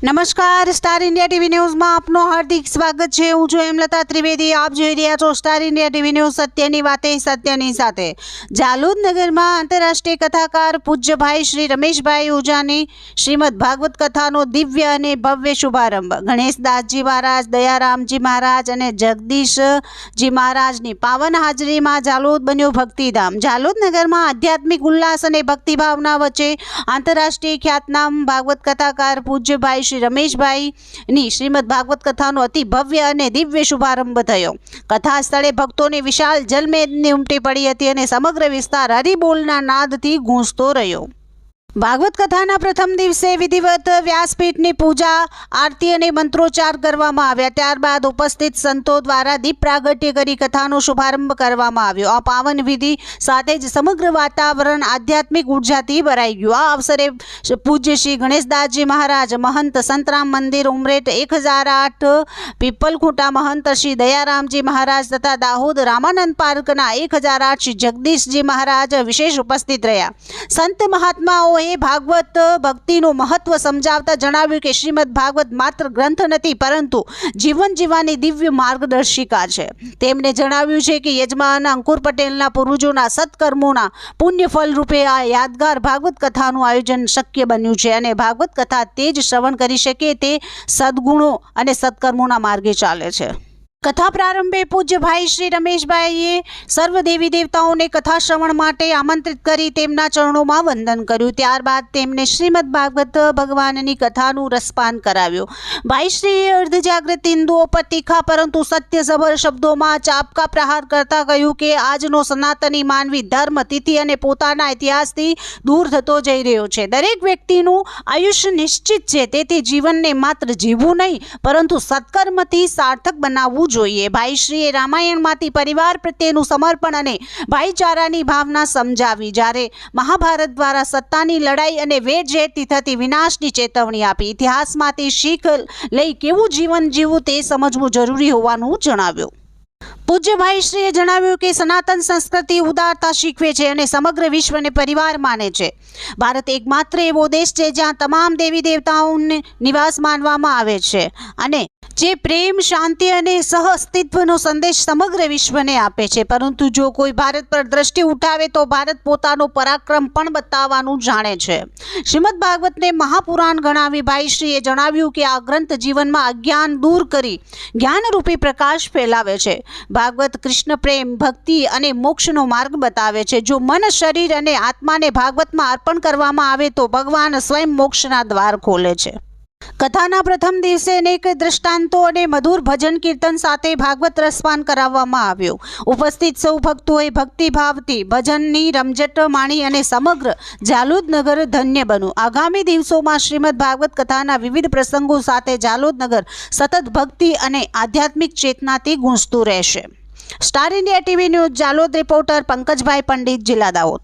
નમસ્કાર, star India TV ન્યૂઝમાં આપનું હાર્દિક સ્વાગત છે। હું છું હેમલતા ત્રિવેદી। આપ જોઈ રહ્યા છો સ્ટાર ઇન્ડિયા ટીવી ન્યૂઝ। સત્યની વાતે સત્યની સાથે। જાલોદ નગરમાં આંતરરાષ્ટ્રીય કથાકાર પૂજ્ય ભાઈ શ્રી રમેશભાઈ ઓઝાની શ્રીમદ ભાગવત કથાનો દિવ્ય અને ભવ્ય શુભારંભ ગણેશદાસજી મહારાજ, દયારામજી મહારાજ અને જગદીશજી મહારાજની પાવન હાજરીમાં જાલોદ બન્યો ભક્તિધામ। જાલોદ નગરમાં આધ્યાત્મિક ઉલ્લાસ અને ભક્તિભાવના વચ્ચે આંતરરાષ્ટ્રીય ખ્યાતનામ ભાગવત કથાકાર પૂજ્ય ભાઈ શ્રી રમેશભાઈની શ્રીમદ ભાગવત કથાનો અતિ ભવ્ય અને દિવ્ય શુભારંભ થયો। કથા સ્થળે ભક્તોની વિશાળ જલમેદની ઉમટી પડી હતી અને સમગ્ર વિસ્તાર હરિબોલના નાદથી ગૂંજતો રહ્યો। ભાગવત કથાના પ્રથમ દિવસે વિધિવત વ્યાસપીઠની પૂજા, આરતી અને મંત્રોચ્ચાર કરવામાં આવ્યા। ત્યારબાદ ઉપસ્થિત સંતો દ્વારા દીપ પ્રાગટ્ય કરી કથાનો શુભારંભ કરવામાં આવ્યો। આ પાવન વિધિ સાથે જ સમગ્ર વાતાવરણ આધ્યાત્મિક ઉર્જાથી ભરાઈ ગયું। આ અવસરે પૂજ્ય શ્રી ગણેશદાસજી મહારાજ, મહંત સંતરામ મંદિર ઉમરેઠ 1008, પીપલખૂંટા મહંત શ્રી દયારામજી મહારાજ તથા દાહોદ રામાનંદ પાર્કના 1008 શ્રી જગદીશજી મહારાજ વિશેષ ઉપસ્થિત રહ્યા। સંત મહાત્માઓ ભાગવત ભક્તિનું મહત્વ સમજાવતા જણાવ્યું કે શ્રીમદ ભાગવત માત્ર ગ્રંથ નથી પરંતુ જીવન જીવવાની દિવ્ય માર્ગદર્શિકા છે। તેમણે જણાવ્યું છે કે યજમાન અંકુર પટેલના પૂર્વજોના સત્કર્મોના પુણ્ય ફળ રૂપે આ યાદગાર ભાગવત કથાનું આયોજન શક્ય બન્યું છે અને ભાગવત કથા તે જ શ્રવણ કરી શકે તે સદગુણો અને સત્કર્મોના માર્ગે ચાલે છે। કથા પ્રારંભે પૂજ્ય ભાઈ શ્રી રમેશભાઈએ સર્વ દેવી દેવતાઓને કથા શ્રવણ માટે આમંત્રિત કરી તેમના ચરણોમાં વંદન કર્યું। ત્યારબાદ તેમને શ્રીમદ ભાગવત ભગવાનની કથાનું રસપાન કરાવ્યું। ભાઈ શ્રીએ અર્ધજાગૃત હિન્દુઓ પર તીખા પરંતુ સત્યસભર શબ્દોમાં ચાપકા પ્રહાર કરતા કહ્યું કે આજનો સનાતની માનવી ધર્મ, તિથિ અને પોતાના ઇતિહાસથી દૂર થતો જઈ રહ્યો છે। દરેક વ્યક્તિનું આયુષ્ય નિશ્ચિત છે, તેથી જીવનને માત્ર જીવવું નહીં પરંતુ સત્કર્મથી સાર્થક બનાવવું જોઈએ। ભાઈશ્રીએ રામાયણમાંથી પરિવાર પ્રત્યેનું સમર્પણ અને ભાઈચારાની ભાવના સમજાવી, જ્યારે મહાભારત દ્વારા સત્તાની લડાઈ અને વેરઝેરથી થતી વિનાશની ચેતવણી આપી। ઇતિહાસમાંથી શીખ લઈ કેવું જીવન જીવવું તે સમજવું જરૂરી હોવાનું જણાવ્યું। પૂજ્ય ભાઈશ્રીએ જણાવ્યું કે સનાતન સંસ્કૃતિ ઉદારતા શીખવે છે અને સમગ્ર વિશ્વને પરિવાર માને છે। ભારત એકમાત્ર એવો દેશ છે જ્યાં તમામ દેવી દેવતાઓને નિવાસ માનવામાં આવે છે અને જે પ્રેમ, શાંતિ અને સહઅસ્તિત્વનો સંદેશ સમગ્ર વિશ્વને આપે છે। પરંતુ જો કોઈ ભારત પર દ્રષ્ટિ ઉઠાવે તો ભારત પોતાનો પરાક્રમ પણ બતાવવાનું જાણે છે। શ્રીમદ ભાગવતને મહાપુરાણ ગણાવી ભાઈશ્રીએ જણાવ્યું કે આ ગ્રંથ જીવનમાં અજ્ઞાન દૂર કરી જ્ઞાનરૂપી પ્રકાશ ફેલાવે છે। ભાગવત કૃષ્ણ પ્રેમ, ભક્તિ અને મોક્ષનો માર્ગ બતાવે છે। જો મન, શરીર અને આત્માને ભાગવતમાં અર્પણ કરવામાં આવે તો ભગવાન સ્વયં મોક્ષના દ્વાર ખોલે છે। કથાના પ્રથમ દિવસે અનેક દ્રષ્ટાંતો અને મધુર ભજન કીર્તન સાથે ભાગવત રસપાન કરાવવામાં આવ્યું। ઉપસ્થિત સૌ ભક્તોએ ભક્તિભાવથી ભજનની રમઝટ માણી અને સમગ્ર જાલોદ નગર ધન્ય બન્યું। આગામી દિવસોમાં શ્રીમદ ભાગવત કથાના વિવિધ પ્રસંગો સાથે જાલોદ નગર સતત ભક્તિ અને આધ્યાત્મિક ચેતનાથી ગૂંજતું રહેશે। Star India TV news Jhalod reporter Pankajbhai Pandit, જિલ્લા દાહોદ।